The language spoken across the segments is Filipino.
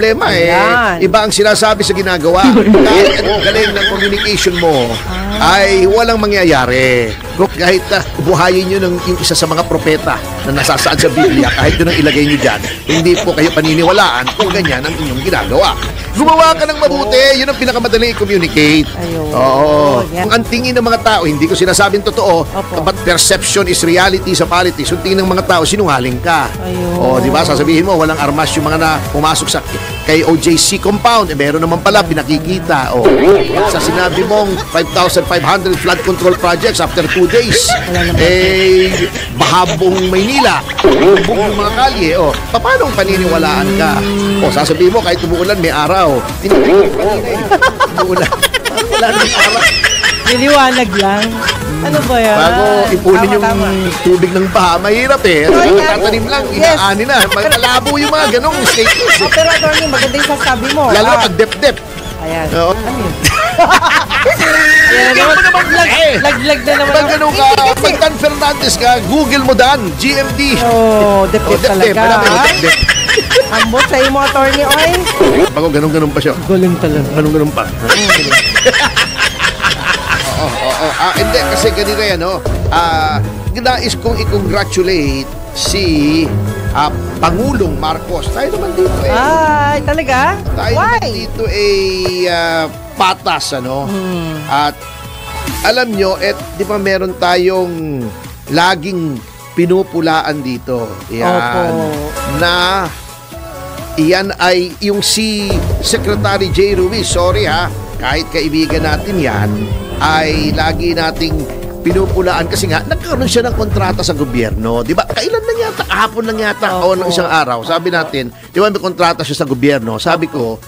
problema iba ang sinasabi sa ginagawa. Kahit anong galing ng communication mo ay walang mangyayari. Kahit buhayin nyo yung isa sa mga propeta na nasasaad sa Biblia, kahit yun ang ilagay nyo dyan, hindi po kayo paniniwalaan kung ganyan ang inyong ginagawa. Gumawa ka ng mabuti, yun ang pinakamadaling i-communicate. Oo. Kung ang tingin ng mga tao, hindi ko sinasabing totoo, but perception is reality sa politics. Yung tingin ng mga tao, sinungaling ka. Di ba? Sasabihin mo, walang armas yung mga na pumasok sa kay OJC compound. Meron naman pala, pinakikita. Sa sinabi mong 5,500 flood control projects after 2 days, bahabong Maynila, bubog yung mga kalye. Paano paniniwalaan ka? Sasabihin mo, kahit umuulan, may araw. Umuulan. Wala nang araw. Niliwanag lang. Ano ba yan? Bago ipunin yung tubig ng baha, mahirap tatanim lang, inaani na. Malabo yung mga ganong statements. Pero attorney, maganda yung sasabi mo. Lalo na pag dep-dep. Ayan. Ano yun? Laglag na naman. Pag ganun ka, pag Dan Fernandez ka, Google mo Dan, GMD. Dep-dep talaga. Ambot sa imo, attorney, oy. Bago ganun pa siya. Galing talaga. Ganun pa. Hindi, kasi ganito yan, nais kong i-congratulate si Pangulong Marcos. Tayo naman dito Ay, talaga? Tayo naman dito patas, At alam nyo, di ba meron tayong laging pinupulaan dito. Yan. Na iyan ay yung si Secretary J. Ruiz. Sorry kahit kaibigan natin yan, ay lagi nating pinupulaan kasi nga nagkaroon siya ng kontrata sa gobyerno. Di ba? Kailan lang yata? Kahapon lang yata o ng isang araw. Sabi natin, di ba may kontrata siya sa gobyerno? Sabi ko,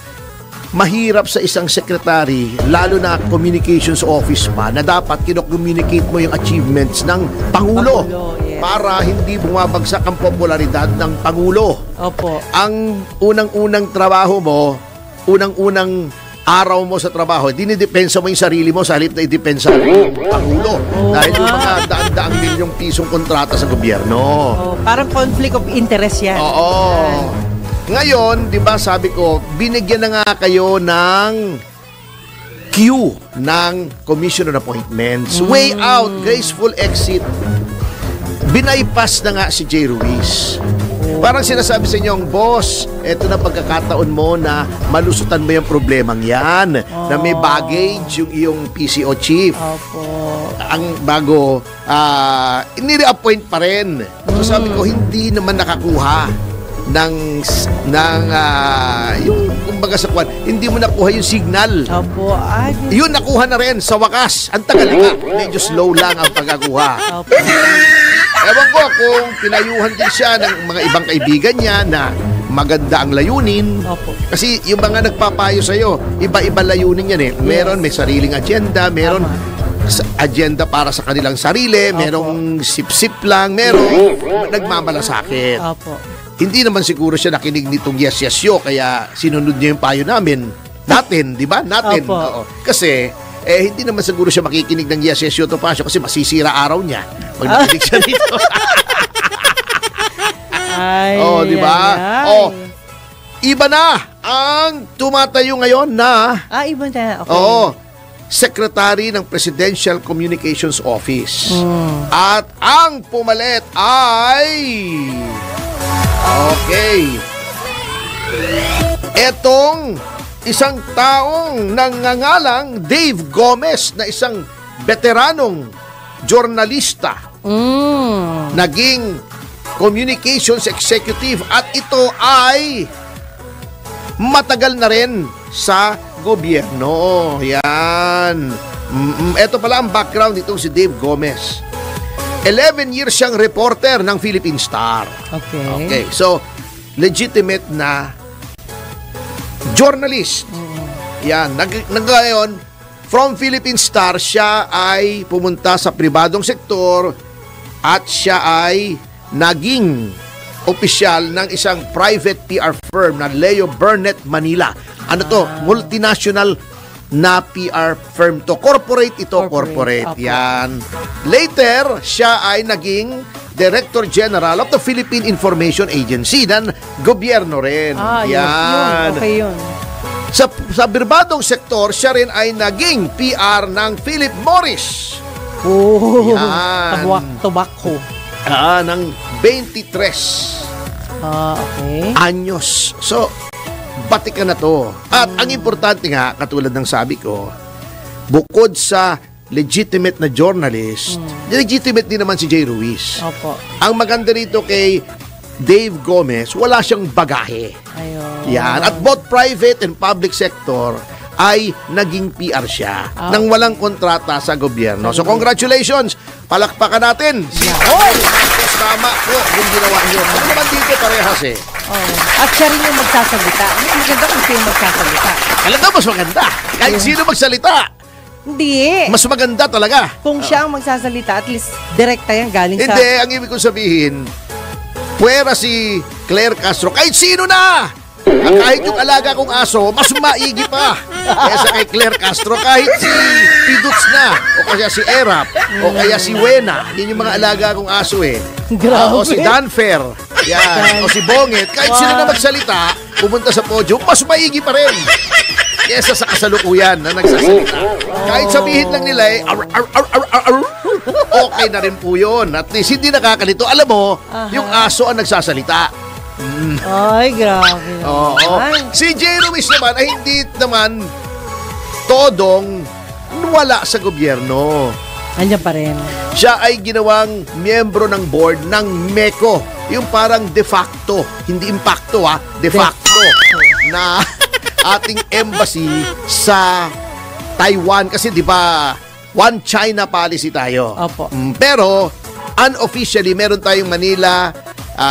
mahirap sa isang sekretary, lalo na communications office pa, na dapat kino-communicate mo yung achievements ng Pangulo. Para hindi bumabagsak ang popularidad ng Pangulo. Ang unang-unang trabaho mo, unang-unang araw mo sa trabaho, dinidepensa mo yung sarili mo sa halip na idepensa ng Pangulo. Dahil yung mga daan-daang milyong pisong kontrata sa gobyerno. Parang conflict of interest yan. Ngayon, di ba sabi ko, binigyan na nga kayo ng queue ng Commission on Appointments. Way out, graceful exit. Binaypass na nga si J. Ruiz. Parang sinasabi sa inyong, boss, eto na pagkakataon mo na malusutan mo yung problemang yan. Na may baggage yung iyong PCO chief. Ang bago, nire-appoint pa rin. So sabi ko, hindi naman nakakuha yung kumbaga sa kwan, hindi mo nakuha yung signal. Yun nakuha na rin sa wakas. Ang tagal nga, medyo slow lang ang pagkakuha. Ewan ko kung pinayuhan din siya ng mga ibang kaibigan niya na maganda ang layunin. Kasi yung mga nagpapayo sa'yo, iba-iba layunin yan Meron may sariling agenda, meron agenda para sa kanilang sarili, merong sip-sip lang, merong nagmamalasakit. Hindi naman siguro siya nakinig nitong yes, kaya sinunod niya yung payo natin, di ba? Natin. Kasi, hindi naman siguro siya makikinig ng yes, Topacio kasi masisira araw niya pag nakinig siya dito. Di ba? Iba na ang tumatayo ngayon na iba na. Secretary ng Presidential Communications Office. At ang pumalit ay etong isang taong nangangalang Dave Gomez na isang veteranong journalista. Naging communications executive at ito ay matagal na rin sa gobyerno. Yan. Ito pala ang background nitong si Dave Gomez. 11 years siyang reporter ng Philippine Star. So, legitimate na journalist. Yan. Ngayon, from Philippine Star, siya ay pumunta sa pribadong sektor at siya ay naging opisyal ng isang private PR firm na Leo Burnett Manila. Ano to? Multinational na PR firm to. Corporate ito, corporate. Yan. Later, siya ay naging Director General of the Philippine Information Agency ng gobyerno rin. Yun. Okay yun. Sa birbadong sektor, siya rin ay naging PR ng Philip Morris. Yan. Tobacco. Ng 23 okay. anyos. So, batikan na to. At ang importante nga, katulad ng sabi ko, bukod sa legitimate na journalist, legitimate din naman si Jay Ruiz. Opo. Ang maganda rito kay Dave Gomez, wala siyang bagahe. Ayun. Yan. At both private and public sector ay naging PR siya nang walang kontrata sa gobyerno. So congratulations! Palakpakan natin! Si Hoy! Tama po yung ginawa niyo. Ano naman dito parehas eh. At siya rin yung magsasalita. Mas maganda kung siya yung magsasalita. Alam mo, mas maganda. Kahit sino magsalita. Hindi. Mas maganda talaga. Kung siya ang magsasalita, at least direkta yan galing sa... Hindi, ang ibig kong sabihin, puwera si Claire Castro, kahit sino na! Kahit yung alaga kong aso, mas maigi pa. Kaysa kay Claire Castro, kahit si Piduts na, o kaya si Erap, o kaya si Wena. Yun yung mga alaga kong aso eh. Grabe. O si Danfer, yan, o si Bonget. Kahit sino na magsalita, pumunta sa podium, mas maigi pa rin. Kesa sa kasalukuyan na nagsasalita. Kahit sabihin lang nila eh, okay na rin po yun. At least hindi nakakalito. Alam mo, yung aso ang nagsasalita. Ay, grabe. Oo. Si Jay Ruiz naman ay hindi naman todong wala sa gobyerno. Andiyan pa rin. Siya ay ginawang miyembro ng board ng MECO. Yung parang de facto, hindi impacto de facto na ating embassy sa Taiwan. Kasi di ba, one China policy tayo. Opo. Pero, unofficially, meron tayong Manila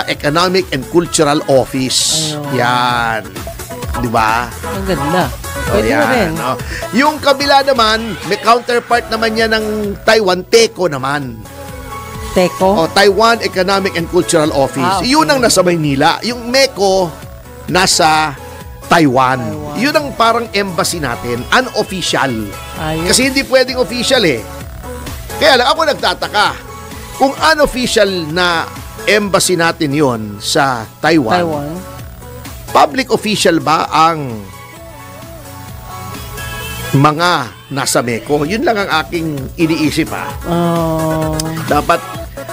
Economic and Cultural Office. Ayun. Yan. Di ba? Ang ganda. Pwede na rin. Yung kabila naman, may counterpart naman yan ng Taiwan, TECO naman. TECO? Taiwan Economic and Cultural Office. Okay. Yun ang nasa Maynila. Yung MECO, nasa Taiwan. Yun ang parang embassy natin. Unofficial. Ayun. Kasi hindi pwedeng official eh. Kaya lang ako nagtataka. Kung unofficial na embassy natin yon sa Taiwan, public official ba ang mga nasa MECO? Yun lang ang aking iniisip Dapat,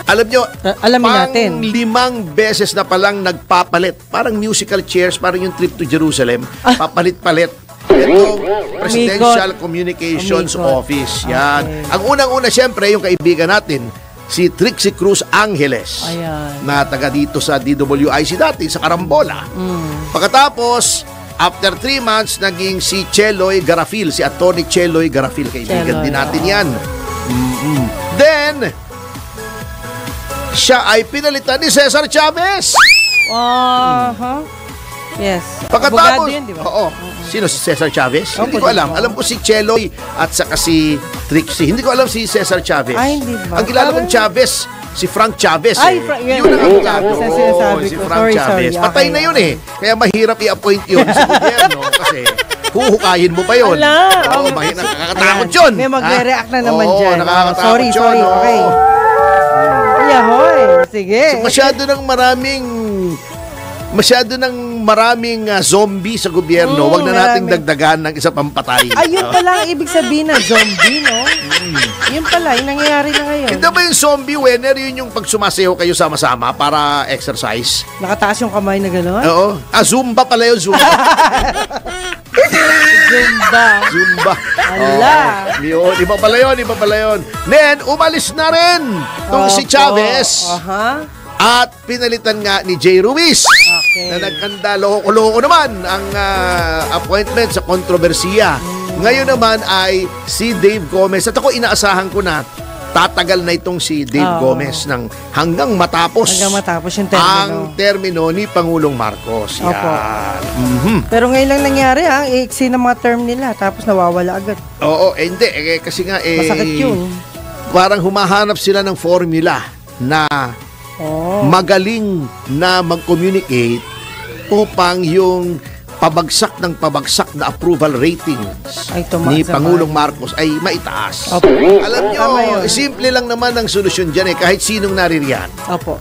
alam nyo, alamin natin. 5 beses na palang nagpapalit. Parang musical chairs, parang yung trip to Jerusalem. Papalit-palit. Ito, Presidential Communications Office. Yan. Okay. Ang unang-una, syempre, yung kaibigan natin, si Trixie Cruz Angeles. Ayan. Na taga dito sa DWIC dati, sa Carambola. Pagkatapos, after 3 months, naging si Cheloy Garafil, si Atty. Cheloy Garafil. Kaibigan din natin yan. Then, siya ay pinalitan ni Cesar Chavez. Yes. Pagkatapos, abogado yun, di ba? Oo. Sino si Cesar Chavez? Oh, Hindi ko alam. Alam ko si Cheloy at saka si Trixie. Hindi ko alam si Cesar Chavez. Ay, hindi ba? Ang kilala kong Chavez, si Frank Chavez. Ay, yun ang abogado. Sinasabi Si ko. Frank Chavez. Sorry. Patay na yun eh. Kaya mahirap i-appoint yun sa gobyerno kasi huhukayin mo pa yun. Oo, nakakatakot yun. May magre-react na naman dyan. Nakakatakot yun. Sorry. Okay. Yahoy. Sige. So, masyado ng maraming zombie sa gobyerno. Huwag na nating dagdagan ng isa pang patay. Ayun pala ang ibig sabihin ng zombie, no? Yun pala, yung nangyayari na ngayon. Hindi ba yung zombie winner, yun yung pag sumasayaw kayo sama-sama para exercise? Nakataas yung kamay na gano'n? Oo. Zumba pala yun, Zumba. Zumba. Ala. Yun, iba pala yun. Then, umalis na rin itong si Chavez. At pinalitan nga ni Jay Ruiz. Okay. Na nagkanda, loko-loko naman ang appointment sa kontrobersiya. Ngayon naman ay si Dave Gomez. At ako inaasahan ko na tatagal na itong si Dave Gomez ng hanggang matapos yung termino. ang termino ni Pangulong Marcos. Yan. Pero ngayon lang nangyari iksi ng mga term nila tapos nawawala agad. Oo, hindi. Kasi nga masakit yun. Parang humahanap sila ng formula na magaling na mag-communicate upang yung pabagsak ng pabagsak na approval ratings Ay, tumaas ni naman. Pangulong Marcos ay maitaas. Opo. Alam nyo, Tama yun. simple lang naman ang solusyon dyan kahit sinong naririyan. Opo.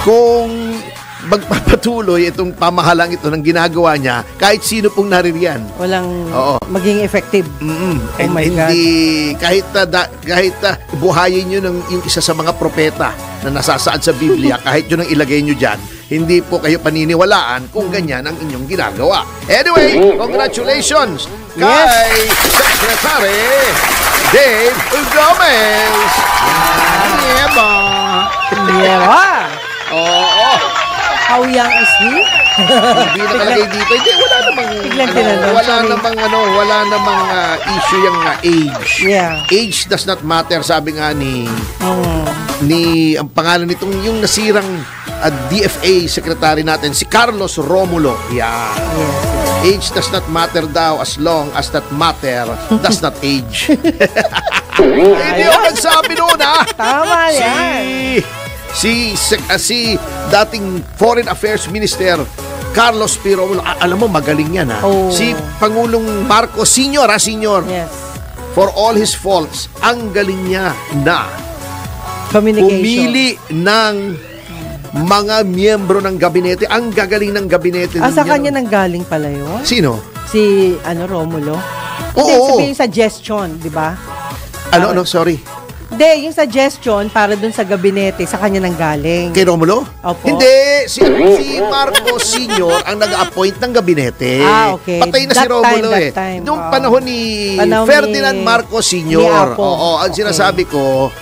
Kung magpapatuloy itong pamahalang ito ng ginagawa niya, kahit sino pong naririyan. Walang Oo. maging effective. And my hindi, kahit buhayin nyo yung isa sa mga propeta na nasasaad sa Biblia, kahit yun ang ilagay nyo dyan, hindi po kayo paniniwalaan kung ganyan ang inyong ginagawa. Anyway, congratulations kay Secretary Dave Gomez. Yeah. Oo. How young is he? Hindi nakalagay dito. Hindi, wala namang wala namang issue yung age. Yeah. Age does not matter, sabi nga ni Mm. ang pangalan nitong yung nasirang DFA secretary natin, si Carlos Romulo. Yeah. Yes. Age does not matter daw as long as that matter does not age. Hindi ako nagsabi noon, ha? Tama yan. Si dating Foreign Affairs Minister Carlos P. Romulo, alam mo magaling yan, ha? Oh. Si Pangulong Marcos Sr., Senior. Yes. For all his faults, ang galing niya na Communication. pumili ng mga miyembro ng gabinete. Ang gagaling ng gabinete. Sa kanya nang galing pala yun? Sino? Si, Romulo? Oo. Hindi, sabihin yung suggestion, di ba? Sorry. Hindi, yung suggestion para dun sa gabinete, sa kanya nang galing. Kay Romulo? Opo. Hindi. Si Marcos Sr. ang nag-appoint ng gabinete. Okay. Patay na si Romulo that time. Noong panahon ni Ferdinand Marcos Sr. Oo, ang sinasabi ko,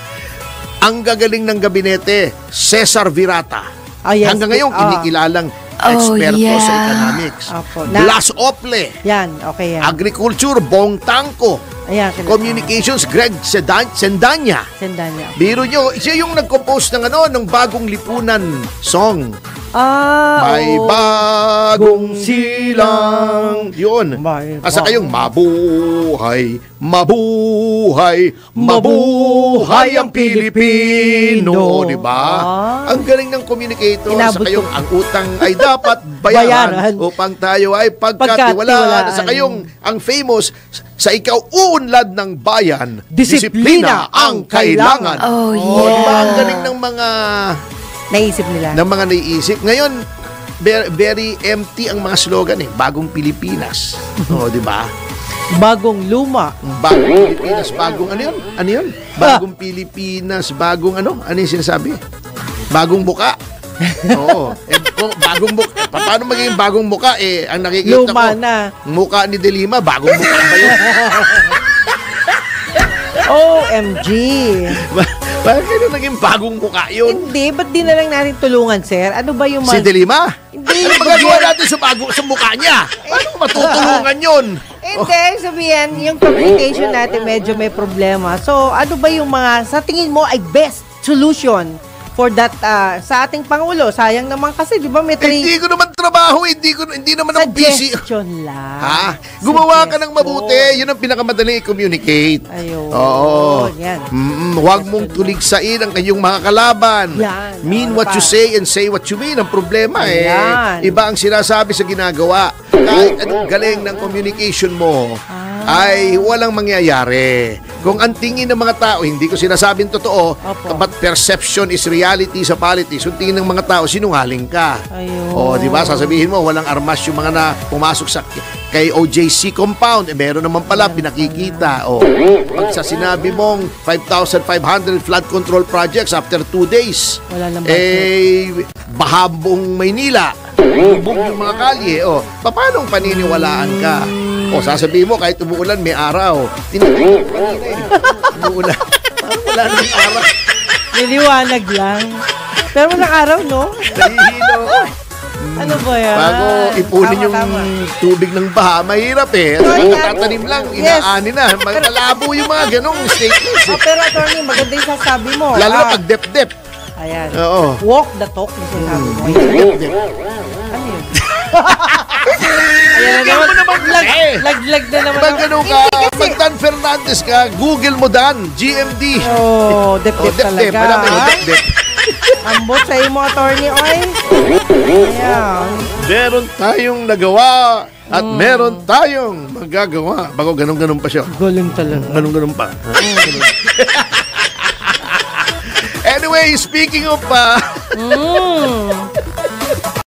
ang gagaling ng gabinete, Cesar Virata. Yes. Hanggang ngayon, kinikilalang eksperto sa economics. Opo. Blas Ople. Yan, okay yan. Agriculture, Bong Tangko. Ayan, Communications, Greg Sendanya. Sendanya. Biro nyo, siya yung nag-compose ng bagong lipunan song. May bagong silang. Yun. Asa kayong mabuhay, mabuhay, mabuhay ang Pilipino. Diba? Ang galing ng communicator. Sa kayong ang utang ay dapat bayaran upang tayo ay pagkatiwalaan. Sa kayong ang famous, sa ikaw uunlad ng bayan, disiplina ang kailangan. Oh, yeah. Diba? Ang galing ng mga naisip nila. ng mga naiisip. Ngayon, very empty ang mga slogan Bagong Pilipinas. Di ba? Bagong luma. Bagong Pilipinas, bagong ano yun? Ano yun? Bagong Pilipinas, bagong ano? Ano yung sinasabi? Bagong buka. Oo. Bagong buka. Paano magiging bagong muka? Ang nakikita luma ko, na. mukha ni De Lima, bagong muka ba yun? OMG. Bakit kaya naging bagong mukha yun? Hindi, ba't di na lang natin tulungan, sir? Ano ba yung Si De Lima? Hindi. Ano magagawa natin sa mukha niya? Paano matutulungan yun? Hindi, sabihin, yung communication natin medyo may problema. So, ano ba yung mga, sa tingin mo, ay best solution for that, sa ating Pangulo? Sayang naman kasi, di ba, may Hindi ko naman trabaho, hindi naman ako busy. suggestion lang. Ha? Gumawa ka ng mabuti. Yun ang pinakamadaling i-communicate. Ayun. Oo. Yan. Huwag mong tuligsain ang kayong mga kalaban. Yan. Mean what you say and say what you mean. Ang problema Yan. iba ang sinasabi sa ginagawa. Kahit anong galing ng communication mo, ay walang mangyayari. Kung ang tingin ng mga tao, hindi ko sinasabing totoo, Opo. but perception is reality sa politics. Yung tingin ng mga tao, sinungaling ka. Ayun. O, di ba? Sasabihin mo, walang armas yung mga na pumasok sa kay OJC compound. Meron naman pala, pinakikita. O, pag sa sinabi mong 5,500 flood control projects after 2 days, Wala nang budget. baha buong Maynila, bubog yung mga kalye. O, paano paniniwalaan ka? O, sasabihin mo, kahit umuulan, may araw. Tinitingnan ko kanina umuulan. Parang wala nang araw. Niliwanag lang. Pero walang araw, no? Nahihilo. Ano ba yan? Bago ipunin yung Tama. tubig ng baha, mahirap So, yan. Tatanim lang, Yes. inaani na. Malabo yung mga ganong statements. Pero attorney, maganda yung sasabi mo. Lalo na pag dep-dep. Ayan. Oo. Walk the talk yung sinasabi mo. Dep-dep. Ano yun? Ayan na Tingnan mo naman Lag, kasi. laglag na naman. Pag ganun ka, pag Dan Fernandez ka, Google mo Dan, GMD. Oh, dep-dep talaga. Alam mo yung dep-dep. Ambot sa imo, attorney, oy. Ayan. Meron tayong nagawa At meron tayong magagawa. Bago ganun-ganun pa siya. Galing talaga. Ganun-ganun pa. Anyway, speaking of